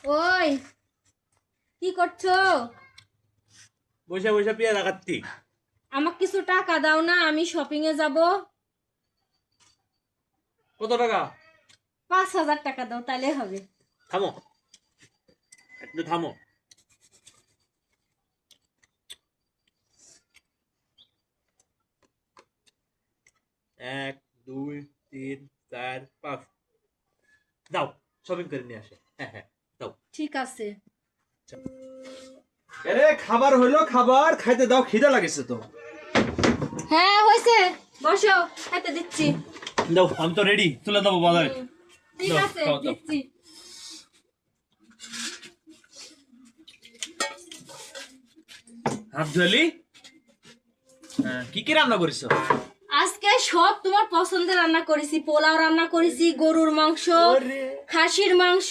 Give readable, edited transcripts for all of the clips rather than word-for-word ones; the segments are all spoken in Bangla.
ওই কি করছো? বসে বসে পেয়ারা রাখাচ্ছি। আমাকে কিছু টাকা দাও না, আমি শপিং এ যাব। কত টাকা? 5,000 টাকা দাও, তাহলে হবে। থামো, একটু থামো। 1 2 3 4 5 দাও, শপিং করে নিয়ে আসে। হ্যাঁ হ্যাঁ দাও। ঠিক আছে। আরে খাবার হইলো, খাবার খাইতে দাও, খিদে লাগেছে তো। হ্যাঁ হয়েছে, বসো, খেতে দিচ্ছি। দাও, আমি তো রেডি, তুলে দেবো বাজারে। ঠিক দাও, আছে, খাও, দাও। দিচ্ছি। হাত ধুলি? কি কি রান্না করিস? আজকে সব তোমার পছন্দের রান্না করেছি। পোলাও রান্না করেছি, গরুর মাংস, খাসির মাংস,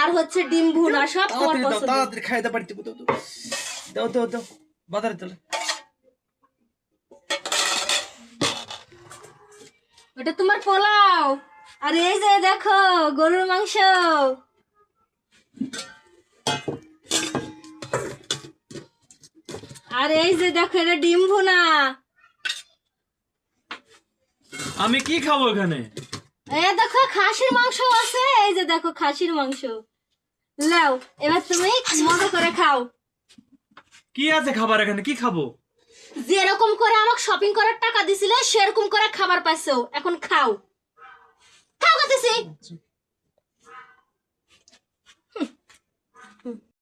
আর হচ্ছে ডিম ভুনা, সব তোমার তাড়াতাড়ি দাও, পছন্দ। তাড়াতাড়ি খাইতে পারছি। দাও দাও দাও, বাজারে চলে। ওটা তোমার পোলাও, আর এই যে দেখো গরুর মাংস। আর এই যে দেখো এটা ডিম ভুনা। আমি কি খাবো এখানে? এই দেখো খাসির মাংস আছে, এই যে দেখো খাসির মাংস। লাও, এবার তুমি মজা করে খাও। কি আছে খাবার এখানে? কি খাবো? যেরকম করে আমাকে শপিং করার টাকা দিছিলে সেরকম করে খাবার পাইছো, এখন খাও। খাও, খাতেছি।